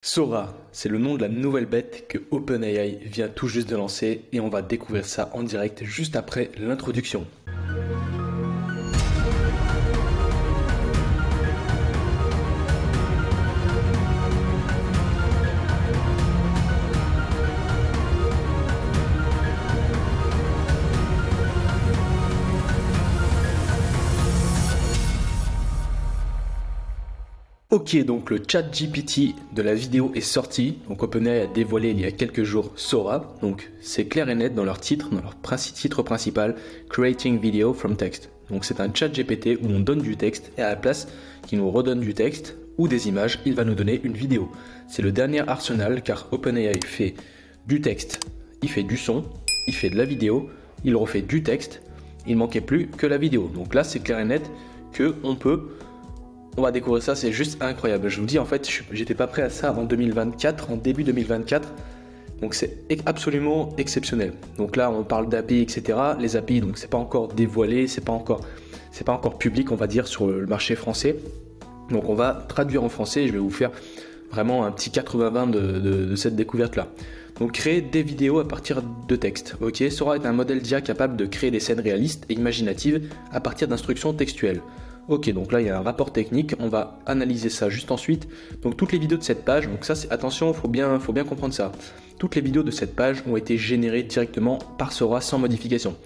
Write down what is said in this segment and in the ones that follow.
Sora, c'est le nom de la nouvelle bête que OpenAI vient tout juste de lancer et on va découvrir ça en direct juste après l'introduction. Ok, donc le chat GPT de la vidéo est sorti, donc OpenAI a dévoilé il y a quelques jours Sora, donc c'est clair et net dans leur titre, titre principal, Creating Video from Text. Donc c'est un chat GPT où on donne du texte et à la place qu'il nous redonne du texte ou des images, il va nous donner une vidéo. C'est le dernier arsenal car OpenAI fait du texte, il fait du son, il fait de la vidéo, il refait du texte, il manquait plus que la vidéo. Donc là c'est clair et net que on va découvrir ça, c'est juste incroyable. Je vous dis, en fait, j'étais pas prêt à ça avant 2024, en début 2024. Donc c'est absolument exceptionnel. Donc là, on parle d'API, etc. Les API, donc c'est pas encore dévoilé, c'est pas encore public, on va dire, sur le marché français. Donc on va traduire en français et je vais vous faire vraiment un petit 80-20 de cette découverte-là. Donc créer des vidéos à partir de texte. Ok, Sora est un modèle d'IA capable de créer des scènes réalistes et imaginatives à partir d'instructions textuelles. Ok, donc là il y a un rapport technique, on va analyser ça juste ensuite. Donc toutes les vidéos de cette page, donc ça c'est attention, faut bien comprendre ça. Toutes les vidéos de cette page ont été générées directement par Sora sans modification.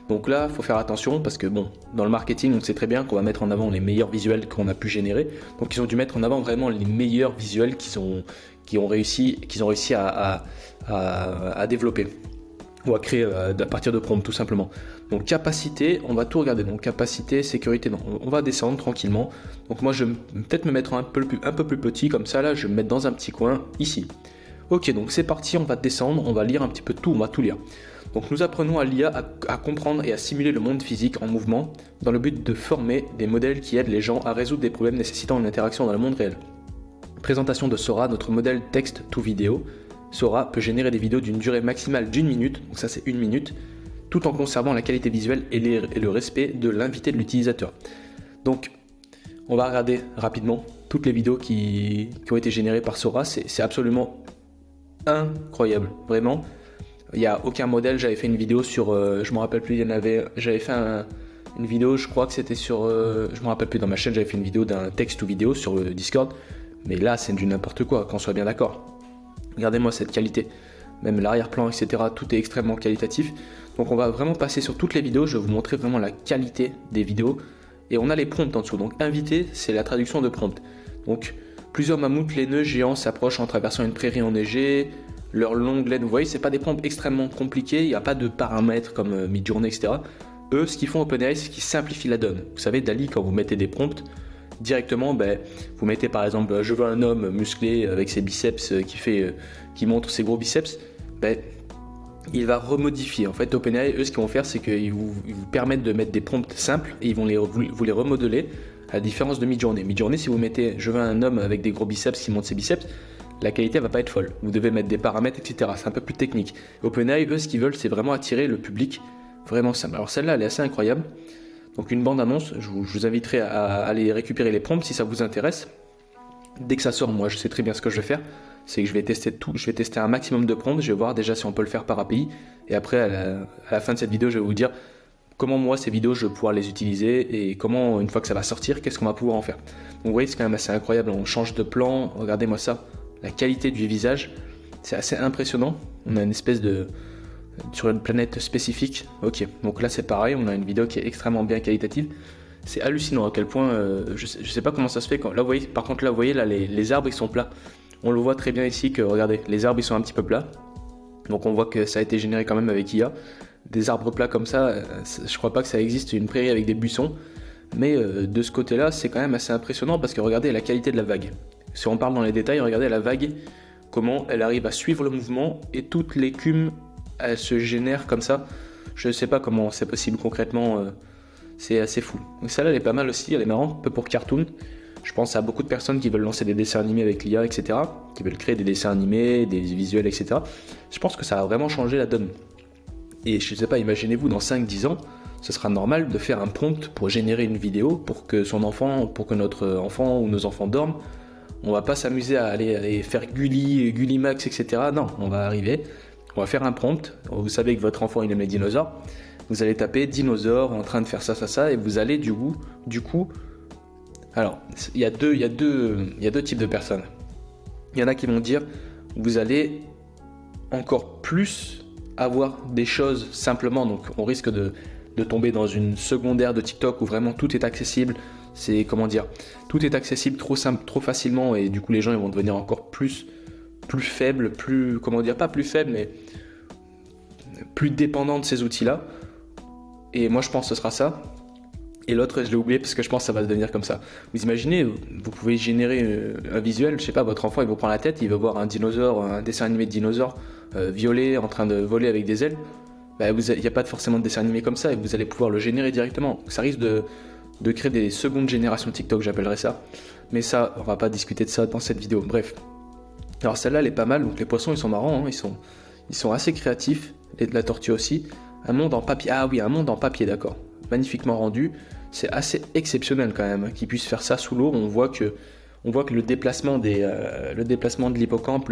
Donc là, il faut faire attention parce que bon, dans le marketing, on sait très bien qu'on va mettre en avant les meilleurs visuels qu'on a pu générer. Donc ils ont dû mettre en avant vraiment les meilleurs visuels qu'ils ont réussi à développer ou à créer à partir de prompts tout simplement. Donc capacité, on va tout regarder. Donc capacité, sécurité, non. On va descendre tranquillement. Donc moi je vais peut-être me mettre un peu plus petit comme ça là, je vais me mettre dans un petit coin ici. Ok, donc c'est parti, on va descendre, on va lire un petit peu tout, on va tout lire. Donc nous apprenons à l'IA à comprendre et à simuler le monde physique en mouvement dans le but de former des modèles qui aident les gens à résoudre des problèmes nécessitant une interaction dans le monde réel. Présentation de Sora, notre modèle texte to vidéo. Sora peut générer des vidéos d'une durée maximale d'1 minute, donc ça c'est 1 minute, tout en conservant la qualité visuelle et le respect de l'invité de l'utilisateur. Donc on va regarder rapidement toutes les vidéos qui ont été générées par Sora, c'est absolument incroyable, vraiment. Il n'y a aucun modèle, j'avais fait une vidéo sur, je me rappelle plus, j'avais fait une vidéo, je crois que c'était sur, je me rappelle plus, dans ma chaîne j'avais fait une vidéo d'un texte ou vidéo sur Discord, mais là c'est du n'importe quoi, qu'on soit bien d'accord. Regardez-moi cette qualité, même l'arrière-plan, etc. Tout est extrêmement qualitatif. Donc on va vraiment passer sur toutes les vidéos, je vais vous montrer vraiment la qualité des vidéos. Et on a les prompts en dessous. Donc invité, c'est la traduction de prompt. Donc plusieurs mammouths laineux géants s'approchent en traversant une prairie enneigée. Leur longue laine, vous voyez, c'est pas des prompts extrêmement compliqués, il n'y a pas de paramètres comme Midjourney, etc. Eux, ce qu'ils font OpenAI, c'est qu'ils simplifient la donne. Vous savez, Dall-E, quand vous mettez des prompts, directement, vous mettez par exemple je veux un homme musclé avec ses biceps qui montre ses gros biceps, il va remodifier. En fait, OpenAI, eux, ce qu'ils vont faire, c'est qu'ils vous permettent de mettre des prompts simples et ils vont vous les remodeler à la différence de Midjourney. Midjourney, si vous mettez je veux un homme avec des gros biceps qui montre ses biceps, la qualité va pas être folle. Vous devez mettre des paramètres, etc. C'est un peu plus technique. OpenAI, eux, ce qu'ils veulent, c'est vraiment attirer le public vraiment simple. Alors celle-là, elle est assez incroyable. Donc une bande-annonce, je vous inviterai à aller récupérer les prompts si ça vous intéresse. Dès que ça sort, moi je sais très bien ce que je vais faire, c'est que je vais tester tout, je vais tester un maximum de prompts, je vais voir déjà si on peut le faire par API, et après à la fin de cette vidéo je vais vous dire comment moi ces vidéos je vais pouvoir les utiliser, et comment une fois que ça va sortir, qu'est-ce qu'on va pouvoir en faire. Donc vous voyez c'est quand même assez incroyable, on change de plan, regardez-moi ça, la qualité du visage, c'est assez impressionnant, on a une espèce de... sur une planète spécifique. Ok, donc là c'est pareil, on a une vidéo qui est extrêmement bien qualitative. C'est hallucinant à quel point, je sais pas comment ça se fait. Là, vous voyez, par contre là vous voyez là, les arbres ils sont plats. On le voit très bien ici que regardez, les arbres ils sont un petit peu plats. Donc on voit que ça a été généré quand même avec IA. Des arbres plats comme ça, je crois pas que ça existe, une prairie avec des buissons. Mais de ce côté là c'est quand même assez impressionnant parce que regardez la qualité de la vague. Si on parle dans les détails, regardez la vague, comment elle arrive à suivre le mouvement et toute l'écume elle se génère comme ça. Je ne sais pas comment c'est possible concrètement, c'est assez fou. Donc celle-là elle est pas mal aussi, elle est marrante, un peu pour cartoon. Je pense à beaucoup de personnes qui veulent lancer des dessins animés avec l'IA, etc. Qui veulent créer des dessins animés, des visuels, etc. Je pense que ça a vraiment changé la donne. Et je ne sais pas, imaginez-vous dans 5-10 ans, ce sera normal de faire un prompt pour générer une vidéo pour que notre enfant ou nos enfants dorment On va pas s'amuser à aller faire Gulli Max, etc. Non, on va arriver, on va faire un prompt. Vous savez que votre enfant il aime les dinosaures. Vous allez taper dinosaure en train de faire ça, et vous allez du coup. Alors, il y a deux types de personnes. Il y en a qui vont dire, vous allez encore plus avoir des choses simplement, donc on risque de tomber dans une secondaire de TikTok où vraiment tout est accessible. C'est, comment dire, tout est accessible trop simple, trop facilement, et du coup les gens ils vont devenir encore plus faibles, pas plus faibles, mais plus dépendants de ces outils-là. Et moi je pense que ce sera ça. Et l'autre, je l'ai oublié parce que je pense que ça va devenir comme ça. Vous imaginez, vous pouvez générer un visuel, je sais pas, votre enfant il vous prend la tête, il va voir un dinosaure, un dessin animé de dinosaure violet en train de voler avec des ailes. Il n'y a pas forcément de dessin animé comme ça et vous allez pouvoir le générer directement. Ça risque de créer des secondes générations de TikTok, j'appellerais ça. Mais ça, on va pas discuter de ça dans cette vidéo. Bref. Alors celle-là, elle est pas mal. Donc les poissons, ils sont marrants, hein, ils sont assez créatifs. Et de la tortue aussi. Un monde en papier. Ah oui, un monde en papier, d'accord. Magnifiquement rendu. C'est assez exceptionnel quand même qu'ils puissent faire ça sous l'eau. On voit que le déplacement de l'hippocampe,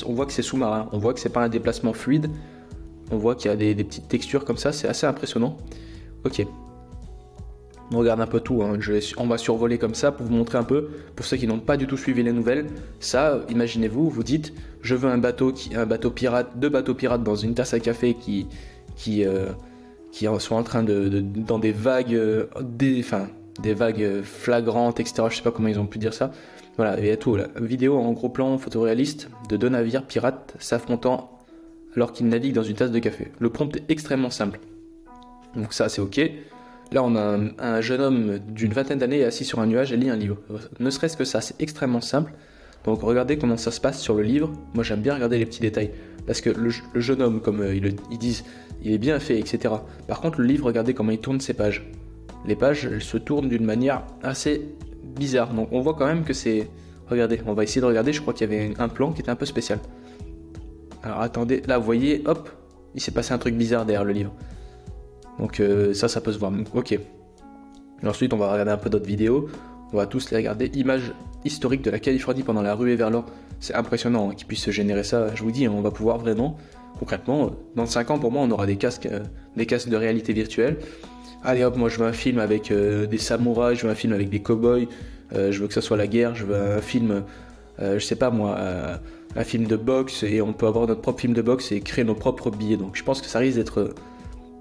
on voit que c'est sous-marin. On voit que c'est pas un déplacement fluide. On voit qu'il y a des petites textures comme ça. C'est assez impressionnant. Ok. On regarde un peu tout. Hein. On va survoler comme ça pour vous montrer un peu. Pour ceux qui n'ont pas du tout suivi les nouvelles, ça, imaginez-vous, vous dites, je veux deux bateaux pirates dans une tasse à café qui sont en train dans des vagues, des vagues flagrantes, etc. Je sais pas comment ils ont pu dire ça. Voilà, il y a tout là. Vidéo en gros plan photoréaliste de deux navires pirates s'affrontant alors qu'ils naviguent dans une tasse de café. Le prompt est extrêmement simple. Donc ça, c'est ok. Là, on a un jeune homme d'une vingtaine d'années assis sur un nuage et lit un livre. Ne serait-ce que ça, c'est extrêmement simple. Donc regardez comment ça se passe sur le livre. Moi, j'aime bien regarder les petits détails. Parce que le jeune homme, comme ils disent, il est bien fait, etc. Par contre, le livre, regardez comment il tourne ses pages. Les pages, elles se tournent d'une manière assez bizarre. Donc on voit quand même que c'est... Regardez, on va essayer de regarder. Je crois qu'il y avait un plan qui était un peu spécial. Alors attendez, là, vous voyez, hop, il s'est passé un truc bizarre derrière le livre. Donc ça peut se voir. Ok. Et ensuite, on va regarder un peu d'autres vidéos. On va tous les regarder. Images historiques de la Californie pendant la ruée vers l'or. C'est impressionnant qu'ils puissent se générer ça. Je vous dis, on va pouvoir vraiment, concrètement, dans 5 ans, pour moi, on aura des casques de réalité virtuelle. Allez hop, moi je veux un film avec des samouraïs, je veux un film avec des cow-boys, je veux que ça soit la guerre, je veux un film, je sais pas moi, un film de boxe, et on peut avoir notre propre film de boxe et créer nos propres billets. Donc je pense que ça risque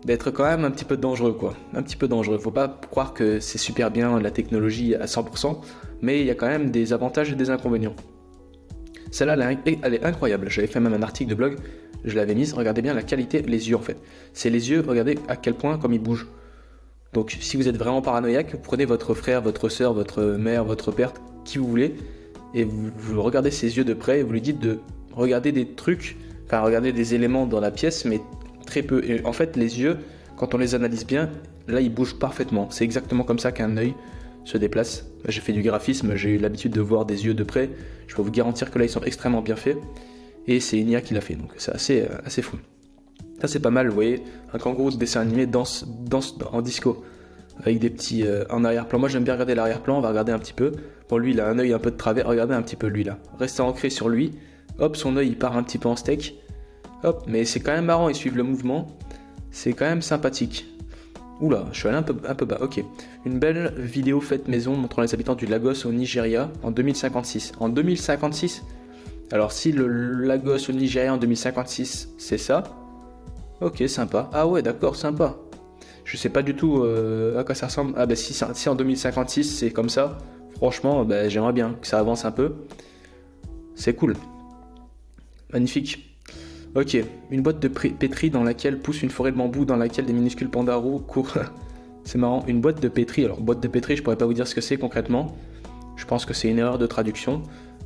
d'être quand même un petit peu dangereux, quoi. Un petit peu dangereux. Faut pas croire que c'est super bien la technologie à 100%, mais il y a quand même des avantages et des inconvénients. Celle-là, elle est incroyable. J'avais fait même un article de blog, je l'avais mise. Regardez bien la qualité, les yeux en fait. C'est les yeux, regardez à quel point comme ils bougent. Donc si vous êtes vraiment paranoïaque, vous prenez votre frère, votre soeur, votre mère, votre père, qui vous voulez, et vous regardez ses yeux de près et vous lui dites de regarder des trucs, enfin regarder des éléments dans la pièce, mais très peu. Et en fait, les yeux, quand on les analyse bien, là, ils bougent parfaitement. C'est exactement comme ça qu'un œil se déplace. J'ai fait du graphisme, j'ai eu l'habitude de voir des yeux de près. Je peux vous garantir que là, ils sont extrêmement bien faits. Et c'est une IA qui l'a fait, donc c'est assez fou. Ça, c'est pas mal, vous voyez. Un kangourou de dessin animé danse en disco, avec des petits en arrière-plan. Moi, j'aime bien regarder l'arrière-plan, on va regarder un petit peu. Bon, lui, il a un œil un peu de travers. Regardez un petit peu lui, là. Restez ancré sur lui. Hop, son œil, il part un petit peu en steak. Hop, mais c'est quand même marrant, ils suivent le mouvement. C'est quand même sympathique. Oula, je suis allé un peu bas, ok. Une belle vidéo faite maison montrant les habitants du Lagos au Nigeria en 2056. En 2056 ? Alors si le Lagos au Nigeria en 2056, c'est ça. Ok, sympa. Ah ouais, d'accord, sympa. Je sais pas du tout à quoi ça ressemble. Ah bah si en 2056 c'est comme ça, franchement, bah, j'aimerais bien que ça avance un peu. C'est cool. Magnifique. Ok, une boîte de pétri dans laquelle pousse une forêt de bambou dans laquelle des minuscules pandarous courent. C'est marrant, une boîte de pétri. Alors, boîte de pétri, je pourrais pas vous dire ce que c'est concrètement. Je pense que c'est une erreur de traduction,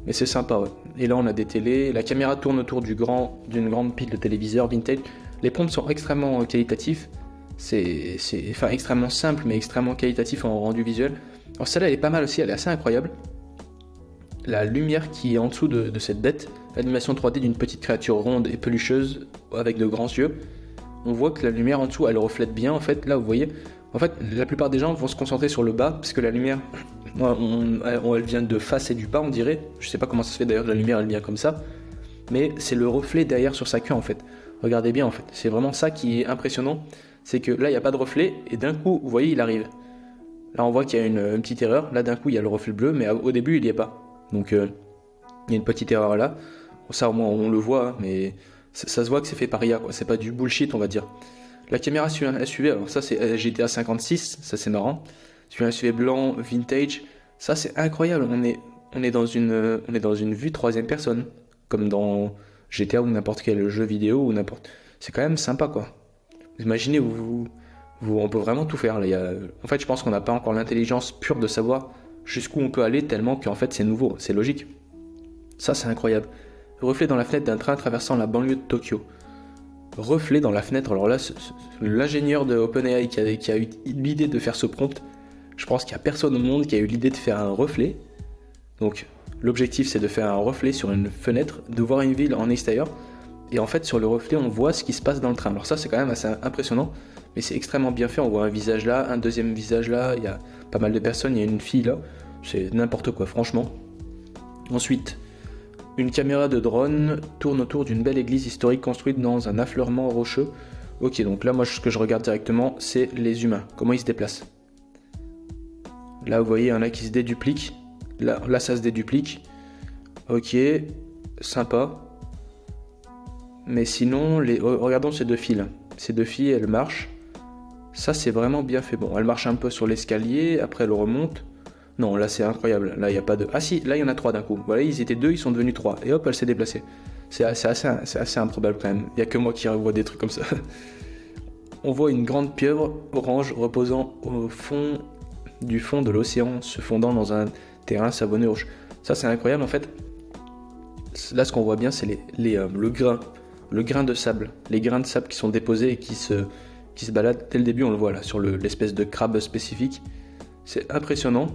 mais c'est sympa, ouais. Et là, on a des télés. La caméra tourne autour d'une grande pile de téléviseurs vintage. Les prompts sont extrêmement qualitatifs. C'est extrêmement simple, mais extrêmement qualitatif en rendu visuel. Alors, celle-là, elle est pas mal aussi, elle est assez incroyable. La lumière qui est en dessous de cette bête, l'animation 3D d'une petite créature ronde et pelucheuse avec de grands yeux. On voit que la lumière en dessous, elle reflète bien en fait. Là, vous voyez, en fait, la plupart des gens vont se concentrer sur le bas parce que la lumière elle vient de face et du bas, on dirait. Je sais pas comment ça se fait d'ailleurs, la lumière elle vient comme ça. Mais c'est le reflet derrière sur sa queue en fait. Regardez bien en fait. C'est vraiment ça qui est impressionnant. C'est que là il n'y a pas de reflet et d'un coup, vous voyez, il arrive. Là on voit qu'il y a une petite erreur. Là d'un coup il y a le reflet bleu, mais au début il n'y est pas. Donc il y a une petite erreur là. Ça au moins on le voit, hein, mais ça se voit que c'est fait par IA, quoi. C'est pas du bullshit, on va dire. La caméra SUV, alors ça c'est GTA 56, ça c'est marrant. Sur un SUV blanc vintage, ça c'est incroyable. On est dans une vue troisième personne, comme dans GTA ou n'importe quel jeu vidéo ou n'importe. C'est quand même sympa, quoi. Vous imaginez, on peut vraiment tout faire. Là, en fait, je pense qu'on n'a pas encore l'intelligence pure de savoir jusqu'où on peut aller tellement qu'en fait c'est nouveau, c'est logique. Ça c'est incroyable. Reflet dans la fenêtre d'un train traversant la banlieue de Tokyo. Reflet dans la fenêtre. Alors là, l'ingénieur de OpenAI qui a eu l'idée de faire ce prompt, je pense qu'il n'y a personne au monde qui a eu l'idée de faire un reflet. Donc l'objectif c'est de faire un reflet sur une fenêtre, de voir une ville en extérieur. Et en fait sur le reflet on voit ce qui se passe dans le train. Alors ça c'est quand même assez impressionnant, mais c'est extrêmement bien fait. On voit un visage là, un deuxième visage là, il y a pas mal de personnes, il y a une fille là. C'est n'importe quoi franchement. Ensuite, une caméra de drone tourne autour d'une belle église historique construite dans un affleurement rocheux. Ok, donc là moi ce que je regarde directement c'est les humains, comment ils se déplacent. Là vous voyez, il y en a qui se dédupliquent. Là ça se déduplique. Ok, sympa. Mais sinon, regardons ces deux filles. Ces deux filles, elles marchent. Ça c'est vraiment bien fait. Bon, elles marchent un peu sur l'escalier, après elles remontent. Non, là c'est incroyable. Là il n'y a pas de... Ah si, là il y en a trois d'un coup. Voilà, ils étaient deux, ils sont devenus trois. Et hop, elle s'est déplacée. C'est assez improbable quand même. Il n'y a que moi qui vois des trucs comme ça. On voit une grande pieuvre orange reposant au fond de l'océan, se fondant dans un terrain savonneux rouge. Ça c'est incroyable en fait. Là ce qu'on voit bien c'est le grain de sable. Les grains de sable qui sont déposés et qui se baladent. Dès le début on le voit là sur l'espèce de crabe spécifique. C'est impressionnant.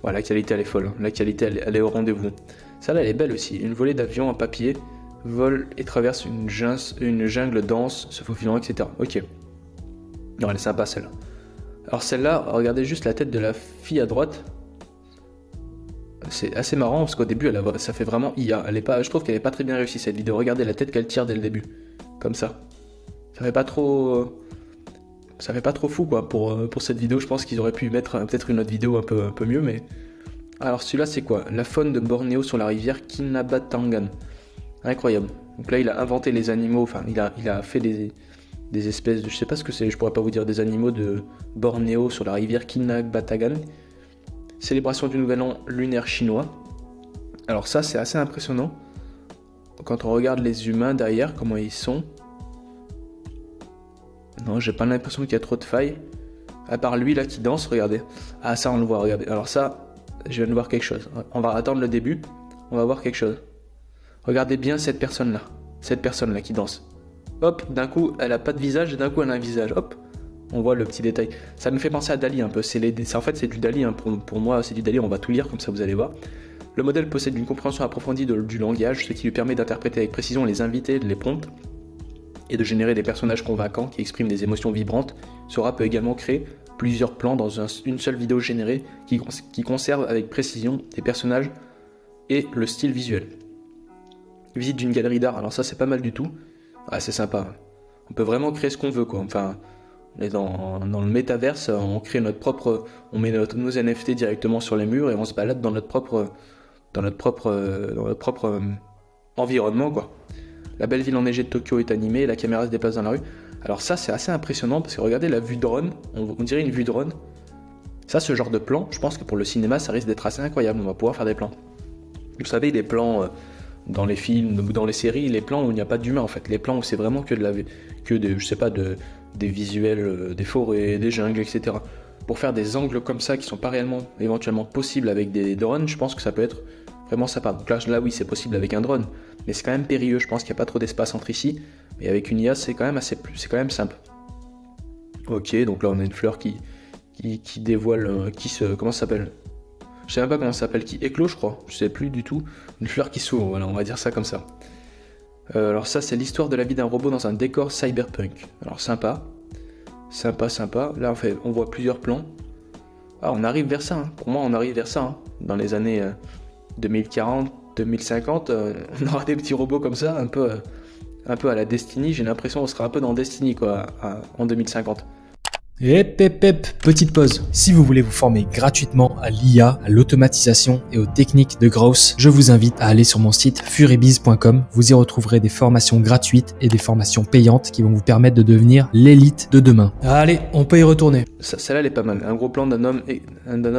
Voilà, la qualité elle est folle. La qualité elle est au rendez-vous. Celle-là elle est belle aussi. Une volée d'avions en papier vole et traverse une jungle dense, se faufilant, etc. Ok. Non, elle est sympa celle-là. Alors celle-là, regardez juste la tête de la fille à droite. C'est assez marrant parce qu'au début, ça fait vraiment IA. Je trouve qu'elle est pas très bien réussie cette vidéo. Regardez la tête qu'elle tire dès le début. Comme ça. Ça fait pas trop fou quoi pour cette vidéo. Je pense qu'ils auraient pu mettre peut-être une autre vidéo un peu mieux. Mais alors celui-là c'est quoi? La faune de Bornéo sur la rivière Kinabatangan. Incroyable. Donc là il a inventé les animaux. Enfin il a fait des espèces de... Je sais pas ce que c'est. Je pourrais pas vous dire des animaux de Bornéo sur la rivière Kinabatangan. Célébration du nouvel an lunaire chinois. Alors ça c'est assez impressionnant. Quand on regarde les humains derrière, comment ils sont. Non, j'ai pas l'impression qu'il y a trop de failles. À part lui là qui danse, regardez. Ah ça on le voit, regardez. Alors ça, je viens de voir quelque chose. On va attendre le début. On va voir quelque chose. Regardez bien cette personne là. Cette personne là qui danse. Hop, d'un coup elle a pas de visage et d'un coup elle a un visage. Hop. On voit le petit détail. Ça me fait penser à Dali un peu. En fait, c'est du Dali. Hein. Pour moi, c'est du Dali. On va tout lire, comme ça vous allez voir. Le modèle possède une compréhension approfondie du langage, ce qui lui permet d'interpréter avec précision les invités, les prompts, et de générer des personnages convaincants qui expriment des émotions vibrantes. Sora peut également créer plusieurs plans dans une seule vidéo générée qui conserve avec précision des personnages et le style visuel. Visite d'une galerie d'art. Alors ça, c'est pas mal du tout. Ah, c'est sympa. On peut vraiment créer ce qu'on veut, quoi. Enfin... On est dans le métaverse, on crée on met nos NFT directement sur les murs et on se balade dans notre propre environnement quoi. La belle ville enneigée de Tokyo est animée et la caméra se déplace dans la rue. Alors ça c'est assez impressionnant parce que regardez la vue drone, on dirait une vue drone. Ça ce genre de plan, je pense que pour le cinéma ça risque d'être assez incroyable, on va pouvoir faire des plans. Vous savez les plans dans les films ou dans les séries, les plans où il n'y a pas d'humain en fait, les plans où c'est vraiment des visuels, des forêts, des jungles, etc. Pour faire des angles comme ça qui sont pas réellement éventuellement possibles avec des drones, je pense que ça peut être vraiment sympa. Donc là oui c'est possible avec un drone, mais c'est quand même périlleux, je pense qu'il n'y a pas trop d'espace entre ici, mais avec une IA c'est quand même simple. Ok, donc là on a une fleur qui dévoile, comment ça s'appelle? Je sais même pas comment ça s'appelle, qui éclot je crois, je sais plus du tout, une fleur qui s'ouvre, voilà on va dire ça comme ça. Alors ça c'est l'histoire de la vie d'un robot dans un décor cyberpunk. Alors sympa. Là on voit plusieurs plans. Ah, on arrive vers ça, hein. Pour moi, on arrive vers ça, hein. Dans les années 2040, 2050, on aura des petits robots comme ça, un peu à la Destiny. J'ai l'impression qu'on sera un peu dans Destiny, quoi, en 2050. Petite pause. Si vous voulez vous former gratuitement à l'IA, à l'automatisation et aux techniques de growth, je vous invite à aller sur mon site furibiz.com. Vous y retrouverez des formations gratuites et des formations payantes qui vont vous permettre de devenir l'élite de demain. Allez, on peut y retourner. Celle-là, elle est pas mal. Un gros plan d'un homme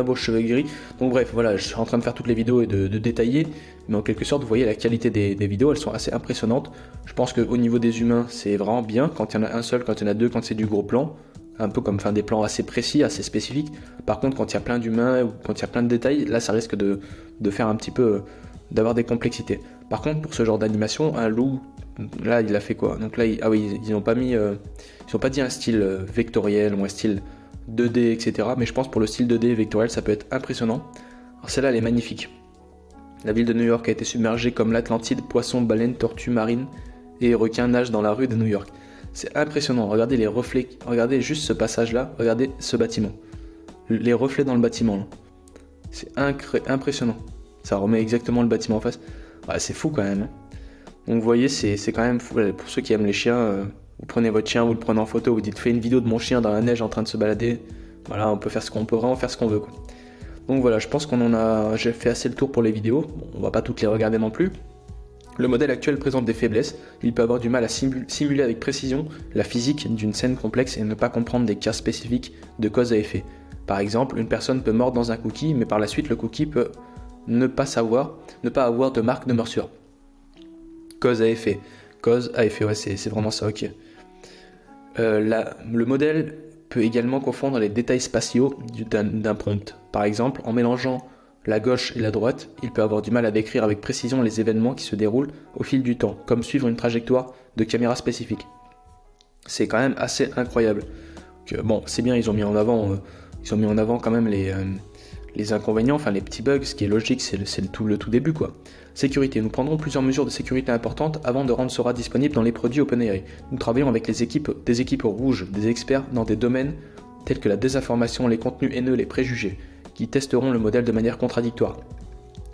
aux cheveux gris. Donc bref, voilà, je suis en train de faire toutes les vidéos et de détailler. Mais en quelque sorte, vous voyez la qualité des vidéos, elles sont assez impressionnantes. Je pense qu'au niveau des humains, c'est vraiment bien. Quand il y en a un seul, quand il y en a deux, quand c'est du gros plan. Un peu comme des plans assez précis, assez spécifiques. Par contre, quand il y a plein d'humains ou quand il y a plein de détails, là, ça risque de faire un petit peu, d'avoir des complexités. Par contre, pour ce genre d'animation, un loup, là, il a fait quoi? Donc là, ils n'ont pas mis, ils ont pas dit un style vectoriel ou un style 2D, etc. Mais je pense pour le style 2D vectoriel, ça peut être impressionnant. Alors celle-là, elle est magnifique. La ville de New York a été submergée comme l'Atlantide, poissons, baleines, tortues marines et requins nagent dans la rue de New York. C'est impressionnant, regardez les reflets, regardez juste ce passage-là, regardez ce bâtiment. Les reflets dans le bâtiment, là. C'est impressionnant. Ça remet exactement le bâtiment en face. Ouais, c'est fou quand même, hein. Donc vous voyez, c'est quand même fou. Pour ceux qui aiment les chiens, vous prenez votre chien, vous le prenez en photo, vous dites fais une vidéo de mon chien dans la neige en train de se balader. Voilà, on peut vraiment faire ce qu'on veut, quoi. Donc voilà, je pense j'ai fait assez le tour pour les vidéos. Bon, on va pas toutes les regarder non plus. Le modèle actuel présente des faiblesses, il peut avoir du mal à simuler avec précision la physique d'une scène complexe et ne pas comprendre des cas spécifiques de cause à effet. Par exemple, une personne peut mordre dans un cookie, mais par la suite le cookie peut ne pas avoir de marque de morsure. Cause à effet, ouais, c'est vraiment ça, ok. Le modèle peut également confondre les détails spatiaux d'un prompt. Par exemple, en mélangeant la gauche et la droite, il peut avoir du mal à décrire avec précision les événements qui se déroulent au fil du temps, comme suivre une trajectoire de caméra spécifique. C'est quand même assez incroyable. Bon, c'est bien, ils ont mis en avant quand même les inconvénients, enfin les petits bugs, ce qui est logique, c'est le tout début, quoi. Sécurité, nous prendrons plusieurs mesures de sécurité importantes avant de rendre Sora disponible dans les produits OpenAI. Nous travaillons avec des équipes rouges, des experts dans des domaines tels que la désinformation, les contenus haineux, les préjugés, qui testeront le modèle de manière contradictoire.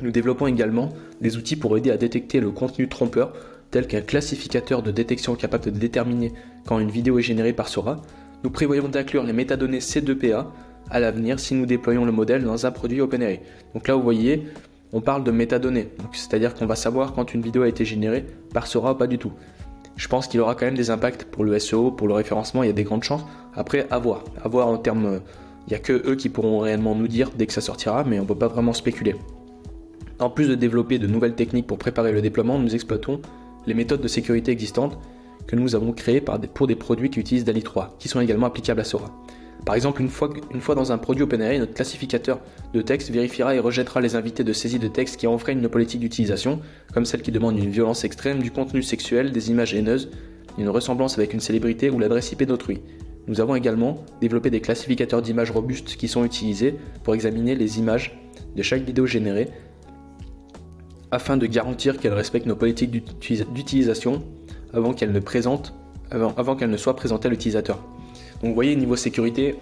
Nous développons également des outils pour aider à détecter le contenu trompeur, tel qu'un classificateur de détection capable de déterminer quand une vidéo est générée par Sora. Nous prévoyons d'inclure les métadonnées C2PA à l'avenir si nous déployons le modèle dans un produit OpenAI. Donc là, vous voyez, on parle de métadonnées, c'est-à-dire qu'on va savoir quand une vidéo a été générée par Sora ou pas du tout. Je pense qu'il aura quand même des impacts pour le SEO, pour le référencement, il y a des grandes chances. Après, à voir en termes... Il n'y a que eux qui pourront réellement nous dire dès que ça sortira, mais on ne peut pas vraiment spéculer. En plus de développer de nouvelles techniques pour préparer le déploiement, nous exploitons les méthodes de sécurité existantes que nous avons créées pour des produits qui utilisent DALL-E 3, qui sont également applicables à Sora. Par exemple, une fois dans un produit OpenAI, notre classificateur de texte vérifiera et rejettera les invités de saisie de texte qui enfreignent nos politiques d'utilisation, comme celles qui demandent une violence extrême, du contenu sexuel, des images haineuses, une ressemblance avec une célébrité ou l'adresse IP d'autrui. Nous avons également développé des classificateurs d'images robustes qui sont utilisés pour examiner les images de chaque vidéo générée afin de garantir qu'elles respectent nos politiques d'utilisation avant qu'elles ne soient présentées à l'utilisateur. Donc vous voyez, niveau sécurité,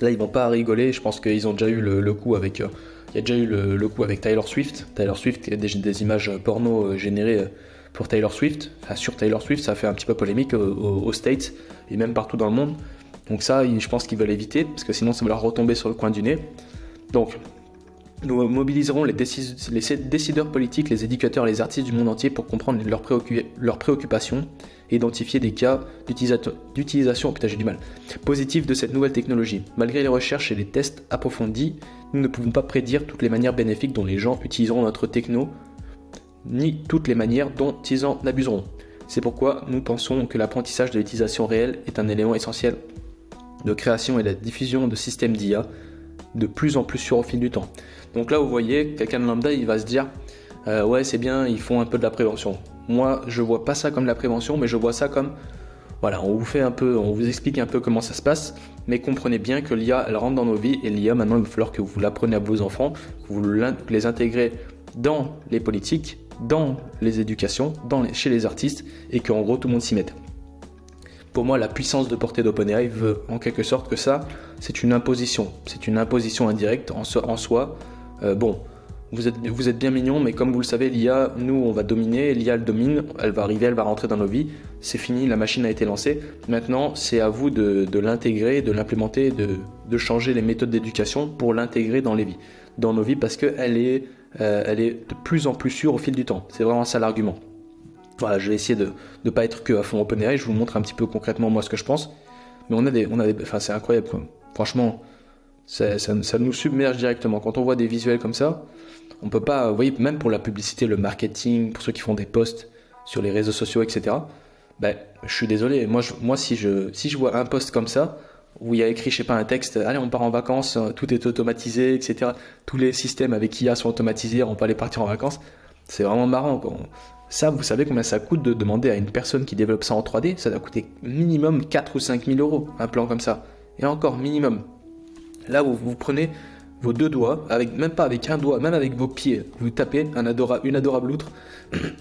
là ils vont pas rigoler, je pense qu'ils ont déjà eu le coup avec... il y a déjà eu le coup avec Taylor Swift. Taylor Swift, il y a des images porno générées pour Taylor Swift. Enfin, sur Taylor Swift, ça a fait un petit peu polémique aux States et même partout dans le monde. Donc ça, je pense qu'ils veulent éviter, parce que sinon ça va leur retomber sur le coin du nez. Donc, nous mobiliserons les décideurs politiques, les éducateurs et les artistes du monde entier pour comprendre leurs préoccupations et identifier des cas d'utilisation positive de cette nouvelle technologie. Malgré les recherches et les tests approfondis, nous ne pouvons pas prédire toutes les manières bénéfiques dont les gens utiliseront notre techno, ni toutes les manières dont ils en abuseront. C'est pourquoi nous pensons que l'apprentissage de l'utilisation réelle est un élément essentiel de création et de diffusion de systèmes d'IA de plus en plus sûrs au fil du temps. Donc là, vous voyez, quelqu'un de lambda, il va se dire ouais, c'est bien, ils font un peu de la prévention. Moi, je vois pas ça comme de la prévention, mais je vois ça comme voilà, on vous explique un peu comment ça se passe, mais comprenez bien que l'IA, elle rentre dans nos vies, et l'IA, maintenant, il va falloir que vous l'apprenez à vos enfants, que vous les intégrez dans les politiques, dans les éducations, chez les artistes, et qu'en gros, tout le monde s'y mette. Pour moi, la puissance de portée d'OpenAI veut en quelque sorte que ça, c'est une imposition. C'est une imposition indirecte en soi. Bon, vous êtes bien mignons, mais comme vous le savez, l'IA, nous, on va dominer. L'IA, elle domine, elle va arriver, elle va rentrer dans nos vies. C'est fini, la machine a été lancée. Maintenant, c'est à vous de l'intégrer, de l'implémenter, de changer les méthodes d'éducation pour l'intégrer dans nos vies, parce qu'elle est de plus en plus sûre au fil du temps. C'est vraiment ça l'argument. Voilà, je vais essayer de ne pas être que à fond OpenAI, je vous montre un petit peu concrètement moi ce que je pense. Mais enfin c'est incroyable quoi. Franchement, ça nous submerge directement. Quand on voit des visuels comme ça, on peut pas, vous voyez, même pour la publicité, le marketing, pour ceux qui font des posts sur les réseaux sociaux, etc. Ben, je suis désolé, moi si je vois un post comme ça, où il y a écrit, je sais pas, un texte, allez on part en vacances, tout est automatisé, etc. Tous les systèmes avec IA sont automatisés, on peut aller partir en vacances, c'est vraiment marrant quoi. Ça, vous savez combien ça coûte de demander à une personne qui développe ça en 3D? Ça doit coûter minimum 4 ou 5 000 euros, un plan comme ça. Et encore, minimum. Là, vous prenez vos deux doigts, même pas avec un doigt, même avec vos pieds, vous tapez une adorable outre,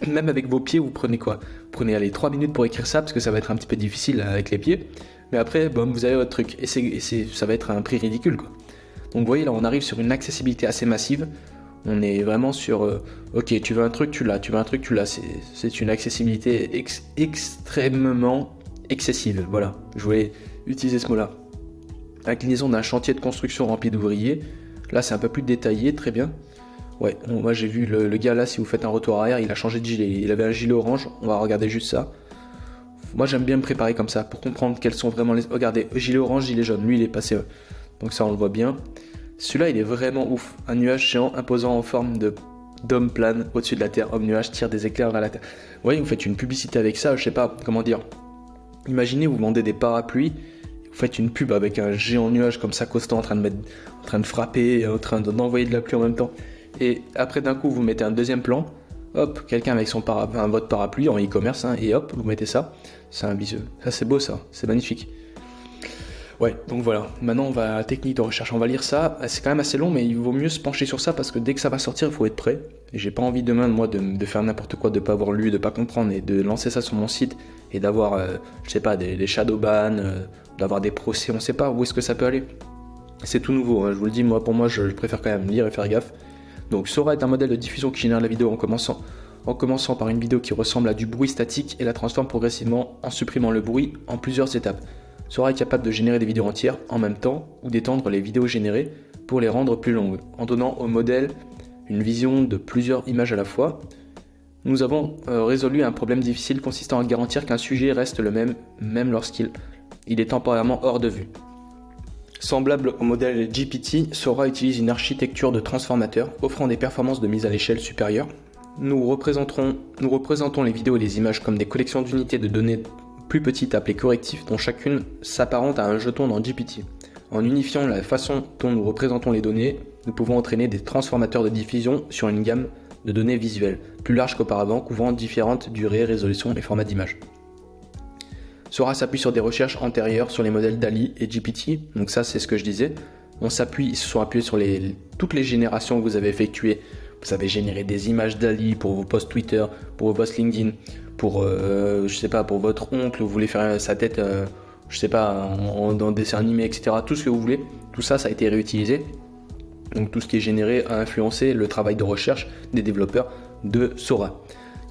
même avec vos pieds, vous prenez quoi? Vous prenez, allez, 3 minutes pour écrire ça, parce que ça va être un petit peu difficile avec les pieds. Mais après, bon, vous avez votre truc. Et ça va être un prix ridicule, quoi. Donc vous voyez, là, on arrive sur une accessibilité assez massive. On est vraiment sur, ok, tu veux un truc, tu l'as, tu veux un truc, tu l'as. C'est une accessibilité extrêmement excessive. Voilà, je voulais utiliser ce mot-là. Inclinaison d'un chantier de construction rempli d'ouvriers. Là, c'est un peu plus détaillé, très bien. Ouais, moi j'ai vu le gars là, si vous faites un retour arrière, il a changé de gilet. Il avait un gilet orange, on va regarder juste ça. Moi j'aime bien me préparer comme ça, pour comprendre quels sont vraiment les... Regardez, gilet orange, gilet jaune, lui il est passé. Donc ça on le voit bien. Celui-là, il est vraiment ouf. Un nuage géant imposant en forme de dôme plane au-dessus de la Terre. Homme nuage tire des éclairs vers la Terre. Vous voyez, vous faites une publicité avec ça, je sais pas, comment dire. Imaginez, vous vendez des parapluies, vous faites une pub avec un géant nuage comme ça, constant, en train de frapper, en train d'envoyer de la pluie en même temps. Et après, d'un coup, vous mettez un deuxième plan. Hop, quelqu'un avec votre parapluie en e-commerce, hein, et hop, vous mettez ça. C'est un bisou. Ça, c'est beau, ça. C'est magnifique. Ouais, donc voilà, maintenant on va à la technique de recherche, on va lire ça, c'est quand même assez long mais il vaut mieux se pencher sur ça parce que dès que ça va sortir il faut être prêt. Et j'ai pas envie demain moi de faire n'importe quoi, de pas avoir lu, de pas comprendre et de lancer ça sur mon site et d'avoir, je sais pas, des shadow ban, d'avoir des procès, on sait pas où est-ce que ça peut aller. C'est tout nouveau, hein, je vous le dis, pour moi je préfère quand même lire et faire gaffe. Donc Sora est un modèle de diffusion qui génère la vidéo en commençant par une vidéo qui ressemble à du bruit statique et la transforme progressivement en supprimant le bruit en plusieurs étapes. Sora est capable de générer des vidéos entières en même temps ou d'étendre les vidéos générées pour les rendre plus longues, en donnant au modèle une vision de plusieurs images à la fois. Nous avons résolu un problème difficile consistant à garantir qu'un sujet reste le même lorsqu'il est temporairement hors de vue. Semblable au modèle GPT, Sora utilise une architecture de transformateurs offrant des performances de mise à l'échelle supérieure. Nous représentons les vidéos et les images comme des collections d'unités de données plus petites appelées correctifs dont chacune s'apparente à un jeton dans GPT. En unifiant la façon dont nous représentons les données, nous pouvons entraîner des transformateurs de diffusion sur une gamme de données visuelles, plus large qu'auparavant, couvrant différentes durées, résolutions et formats d'image. Sora s'appuie sur des recherches antérieures sur les modèles DALL-E et GPT, donc ça c'est ce que je disais. Ils se sont appuyés sur toutes les générations que vous avez effectuées. Vous avez généré des images DALL-E pour vos posts Twitter, pour vos posts LinkedIn, pour, je sais pas, pour votre oncle, vous voulez faire sa tête, je sais pas, dans dessin animé, etc. Tout ce que vous voulez, tout ça, ça a été réutilisé. Donc tout ce qui est généré a influencé le travail de recherche des développeurs de Sora.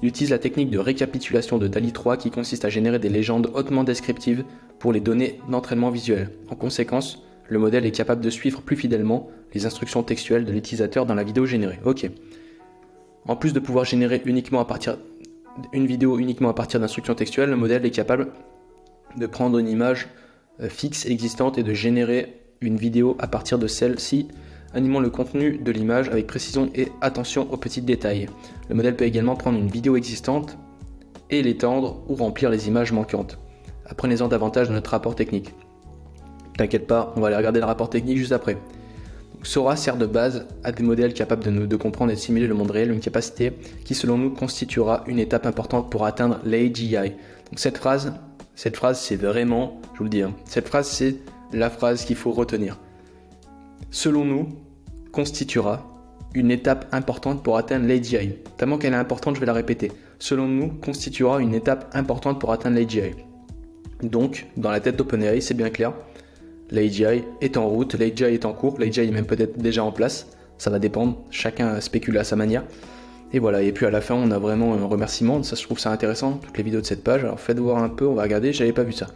Il utilise la technique de récapitulation de DALL-E 3 qui consiste à générer des légendes hautement descriptives pour les données d'entraînement visuel. En conséquence, le modèle est capable de suivre plus fidèlement les instructions textuelles de l'utilisateur dans la vidéo générée. Ok. En plus de pouvoir générer une vidéo uniquement à partir d'instructions textuelles, le modèle est capable de prendre une image fixe existante et de générer une vidéo à partir de celle-ci, animant le contenu de l'image avec précision et attention aux petits détails. Le modèle peut également prendre une vidéo existante et l'étendre ou remplir les images manquantes. Apprenez-en davantage dans notre rapport technique. T'inquiète pas, on va aller regarder le rapport technique juste après. Donc, Sora sert de base à des modèles capables de comprendre et de simuler le monde réel, une capacité qui selon nous constituera une étape importante pour atteindre l'AGI. Donc cette phrase c'est vraiment, je vous le dis, cette phrase c'est la phrase qu'il faut retenir. Selon nous, constituera une étape importante pour atteindre l'AGI. Tellement qu'elle est importante, je vais la répéter. Selon nous, constituera une étape importante pour atteindre l'AGI. Donc, dans la tête d'OpenAI, c'est bien clair. L'AGI est en route, l'AGI est en cours, l'AGI est même peut-être déjà en place. Ça va dépendre, chacun spécule à sa manière. Et voilà, et puis à la fin, on a vraiment un remerciement. Ça, je trouve ça intéressant, toutes les vidéos de cette page. Alors faites voir un peu, on va regarder, j'avais pas vu ça.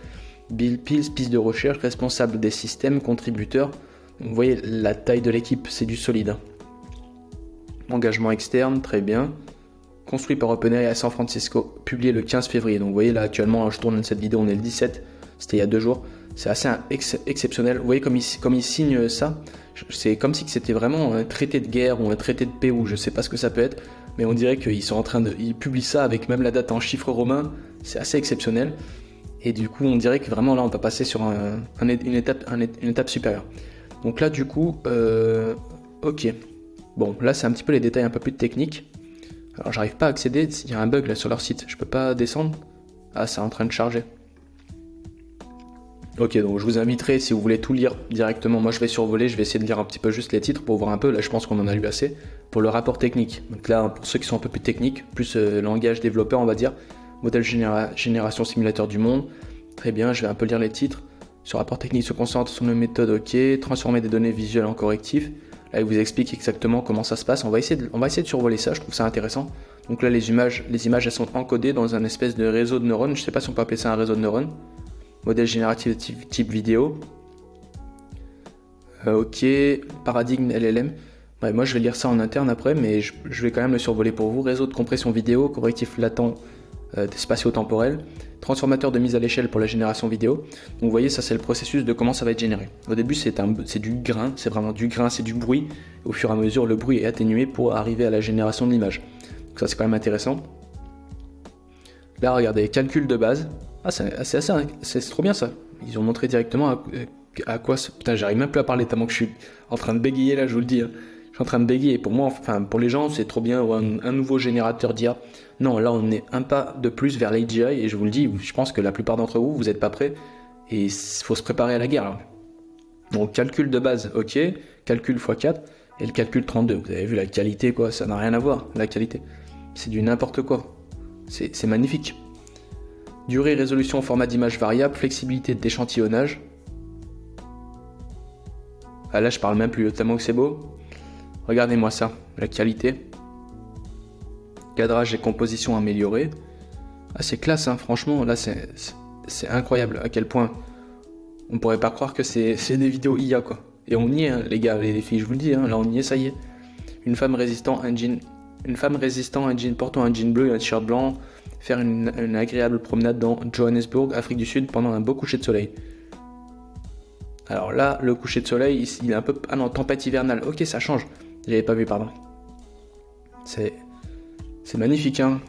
Bill Pills, piste de recherche, responsable des systèmes, contributeur. Donc, vous voyez la taille de l'équipe, c'est du solide. Hein. Engagement externe, très bien. Construit par OpenAI à San Francisco, publié le 15 février. Donc vous voyez là actuellement, je tourne cette vidéo, on est le 17, c'était il y a 2 jours. C'est assez exceptionnel. Vous voyez comme il signe ça, c'est comme si c'était vraiment un traité de guerre ou un traité de paix ou je sais pas ce que ça peut être, mais on dirait qu'ils sont en train de, ils publient ça avec même la date en chiffres romains. C'est assez exceptionnel. Et du coup, on dirait que vraiment là, on va passer sur une étape supérieure. Donc là, du coup, ok. Bon, là, c'est un petit peu les détails un peu plus techniques. Alors, j'arrive pas à accéder. Il y a un bug là sur leur site. Je peux pas descendre. Ah, c'est en train de charger. Ok, donc je vous inviterai, si vous voulez tout lire directement, moi je vais survoler, je vais essayer de lire un petit peu juste les titres pour voir un peu, là je pense qu'on en a lu assez, pour le rapport technique. Donc là, pour ceux qui sont un peu plus techniques, plus langage développeur on va dire, modèle génération simulateur du monde, très bien, je vais un peu lire les titres. Ce rapport technique se concentre sur une méthode, ok, transformer des données visuelles en correctifs. Là il vous explique exactement comment ça se passe, on va essayer de survoler ça, je trouve ça intéressant. Donc là les images elles sont encodées dans un espèce de réseau de neurones, je sais pas si on peut appeler ça un réseau de neurones. Modèle génératif type vidéo. Ok, paradigme LLM. Ouais, moi je vais lire ça en interne après, mais je vais quand même le survoler pour vous. Réseau de compression vidéo, correctif latent spatio-temporel, transformateur de mise à l'échelle pour la génération vidéo. Donc vous voyez, ça c'est le processus de comment ça va être généré. Au début c'est du grain, c'est vraiment du grain, c'est du bruit. Au fur et à mesure, le bruit est atténué pour arriver à la génération de l'image. Donc ça c'est quand même intéressant. Là regardez, calcul de base. Ah, c'est trop bien ça. Ils ont montré directement à quoi... Putain, j'arrive même plus à parler tellement que je suis en train de bégayer là, je vous le dis. Hein. Je suis en train de bégayer. Pour moi, enfin pour les gens, c'est trop bien. Un nouveau générateur d'IA. Non, là on est un pas de plus vers l'AGI et je vous le dis, je pense que la plupart d'entre vous, vous n'êtes pas prêts et il faut se préparer à la guerre. Là. Donc calcul de base, ok. Calcul x4 et le calcul 32. Vous avez vu la qualité quoi, ça n'a rien à voir, la qualité. C'est du n'importe quoi. C'est magnifique. Durée, résolution, format d'image variable, flexibilité d'échantillonnage. Ah là je parle même plus, tellement que c'est beau. Regardez-moi ça, la qualité. Cadrage et composition améliorée. Ah c'est classe hein, franchement, là c'est incroyable à quel point on pourrait pas croire que c'est des vidéos IA quoi. Et on y est hein, les gars, les filles, je vous le dis, hein, là on y est, ça y est. Une femme résistant engine portant un jean bleu et un t-shirt blanc, faire une agréable promenade dans Johannesburg, Afrique du Sud, pendant un beau coucher de soleil. Alors là, le coucher de soleil, il est un peu... Ah non, tempête hivernale. Ok, ça change. J'avais pas vu, pardon. C'est magnifique, hein.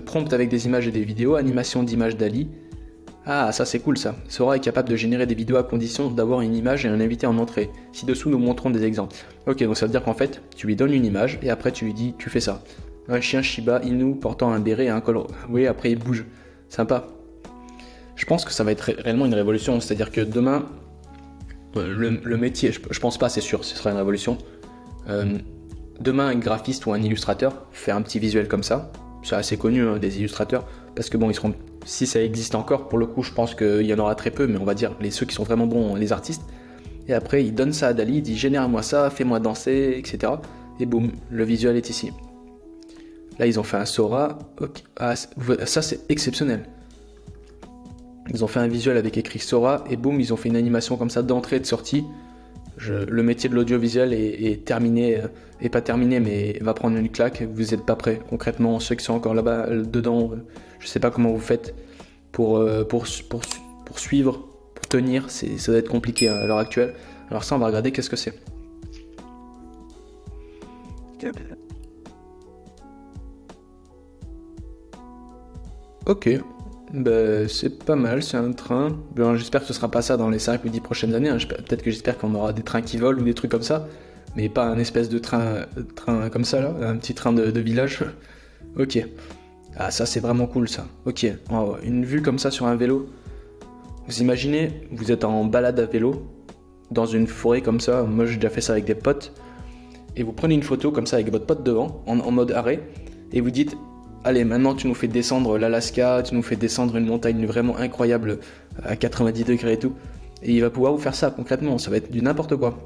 Prompt avec des images et des vidéos, animation d'images d'Ali. Ah, ça c'est cool ça. Sora est capable de générer des vidéos à condition d'avoir une image et un invité en entrée. Ci-dessous, nous montrons des exemples. Ok, donc ça veut dire qu'en fait, tu lui donnes une image et après tu lui dis, tu fais ça. Un chien Shiba Inu portant un béret et un col. Oui, après il bouge. Sympa. Je pense que ça va être réellement une révolution. C'est-à-dire que demain, le métier, je pense pas, c'est sûr, ce sera une révolution. Demain, un graphiste ou un illustrateur fait un petit visuel comme ça. C'est assez connu, hein, des illustrateurs. Parce que bon, ils seront... Si ça existe encore, pour le coup, je pense qu'il y en aura très peu, mais on va dire ceux qui sont vraiment bons, les artistes. Et après, il donne ça à Dali, il dit génère-moi ça, fais-moi danser, etc. Et boum, le visuel est ici. Là, ils ont fait un Sora. Okay. Ah, ça, c'est exceptionnel. Ils ont fait un visuel avec écrit Sora, et boum, ils ont fait une animation comme ça d'entrée et de sortie. Le métier de l'audiovisuel est terminé, et pas terminé, mais va prendre une claque. Vous n'êtes pas prêts. Concrètement, ceux qui sont encore là-bas, dedans, je sais pas comment vous faites pour suivre, pour tenir. Ça doit être compliqué à l'heure actuelle. Alors ça, on va regarder qu'est-ce que c'est. Ok, bah, c'est pas mal, c'est un train. Bon, j'espère que ce sera pas ça dans les 5 ou 10 prochaines années. Hein. Peut-être que j'espère qu'on aura des trains qui volent ou des trucs comme ça. Mais pas un espèce de train comme ça là, un petit train de village. Ok. Ah ça c'est vraiment cool ça. Ok, une vue comme ça sur un vélo. Vous imaginez, vous êtes en balade à vélo, dans une forêt comme ça. Moi j'ai déjà fait ça avec des potes. Et vous prenez une photo comme ça avec votre pote devant, en mode arrêt. Et vous dites, allez, maintenant tu nous fais descendre l'Alaska, tu nous fais descendre une montagne vraiment incroyable à 90 degrés et tout. Et il va pouvoir vous faire ça concrètement, ça va être du n'importe quoi.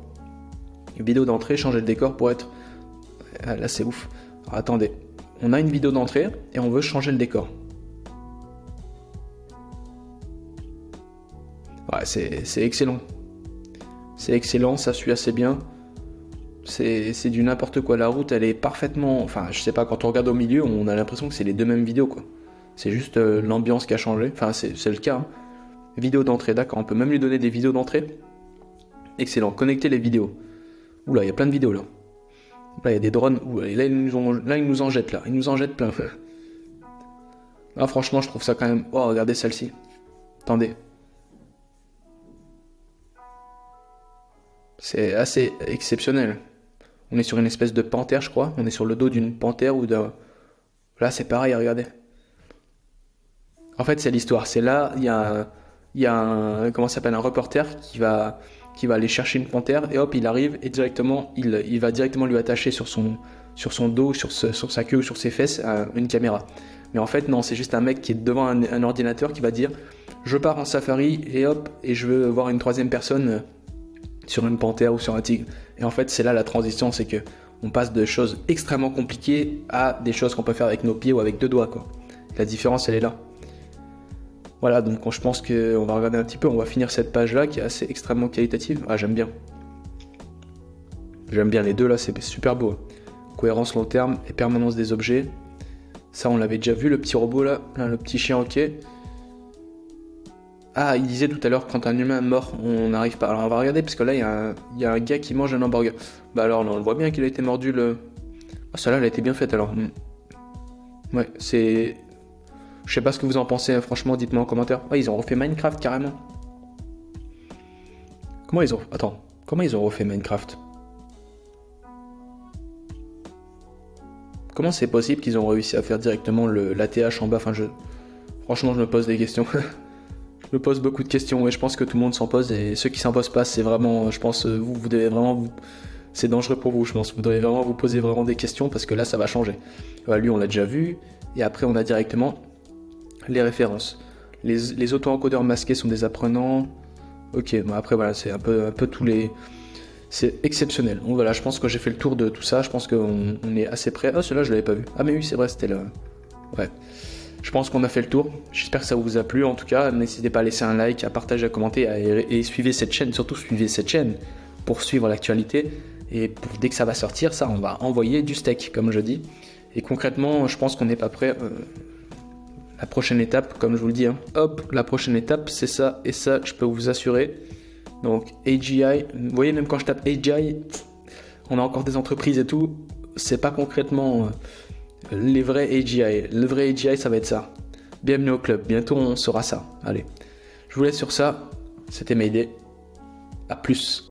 Une vidéo d'entrée, changer le décor pour être... Là c'est ouf. Alors, attendez, on a une vidéo d'entrée et on veut changer le décor. Ouais, c'est excellent. C'est excellent, ça suit assez bien. C'est du n'importe quoi. La route, elle est parfaitement... Enfin, je sais pas, quand on regarde au milieu, on a l'impression que c'est les deux mêmes vidéos, quoi. C'est juste l'ambiance qui a changé. Enfin, c'est le cas. Hein. Vidéo d'entrée, d'accord. On peut même lui donner des vidéos d'entrée. Excellent. Connecter les vidéos. Oula, il y a plein de vidéos, là. Là, il y a des drones. Oula, et là, ils nous en jettent, là. Ils nous en jettent plein. Là, franchement, je trouve ça quand même... Oh, regardez celle-ci. Attendez. C'est assez exceptionnel. On est sur une espèce de panthère, je crois. On est sur le dos d'une panthère ou d'un... Là, c'est pareil, regardez. En fait, c'est l'histoire. C'est là, il y a un... Comment ça s'appelle? Un reporter qui va aller chercher une panthère. Et hop, il arrive et directement, il va directement lui attacher sur son dos, sur sa queue ou sur ses fesses, une caméra. Mais en fait, non, c'est juste un mec qui est devant un ordinateur qui va dire « Je pars en safari et hop, et je veux voir une troisième personne... sur une panthère ou sur un tigre. » Et en fait, c'est là la transition, c'est que on passe de choses extrêmement compliquées à des choses qu'on peut faire avec nos pieds ou avec deux doigts, quoi. La différence, elle est là. Voilà, donc je pense qu'on va regarder un petit peu, on va finir cette page-là qui est assez extrêmement qualitative. Ah, j'aime bien. J'aime bien les deux là, c'est super beau. Cohérence long terme et permanence des objets. Ça, on l'avait déjà vu, le petit robot là, le petit chien, ok. Ah, il disait tout à l'heure, quand un humain est mort, on n'arrive pas. Alors on va regarder, parce que là, il y a un gars qui mange un hamburger. Bah alors, on voit bien qu'il a été mordu le... Ah, celle-là, elle a été bien faite alors. Ouais, c'est... Je sais pas ce que vous en pensez, franchement, dites-moi en commentaire. Ah, ils ont refait Minecraft, carrément. Comment ils ont... Attends, comment ils ont refait Minecraft? Comment c'est possible qu'ils ont réussi à faire directement l'ATH en bas? Enfin, franchement, je me pose des questions. Je me pose beaucoup de questions et je pense que tout le monde s'en pose, et ceux qui s'en posent pas, c'est vraiment, je pense, vous devez vraiment, c'est dangereux pour vous, je pense. Vous devez vraiment vous poser vraiment des questions parce que là, ça va changer. Voilà, lui, on l'a déjà vu, et après, on a directement les références. Les auto-encodeurs masqués sont des apprenants. Ok, bon après, voilà, c'est un peu tous les... C'est exceptionnel. Donc voilà, je pense que j'ai fait le tour de tout ça, je pense qu'on est assez prêt. Ah, celui-là, je l'avais pas vu. Ah, mais oui, c'est vrai, c'était là. Ouais. Je pense qu'on a fait le tour, j'espère que ça vous a plu en tout cas, n'hésitez pas à laisser un like, à partager, à commenter et suivez cette chaîne, surtout suivez cette chaîne pour suivre l'actualité et dès que ça va sortir, ça on va envoyer du steak comme je dis. Et concrètement, je pense qu'on n'est pas prêt. La prochaine étape, comme je vous le dis, hein, hop, la prochaine étape c'est ça et ça, je peux vous assurer. Donc AGI, vous voyez même quand je tape AGI, on a encore des entreprises et tout, c'est pas concrètement... les vrais AGI. Le vrai AGI, ça va être ça. Bienvenue au club. Bientôt, on saura ça. Allez. Je vous laisse sur ça. C'était Mayday. À plus.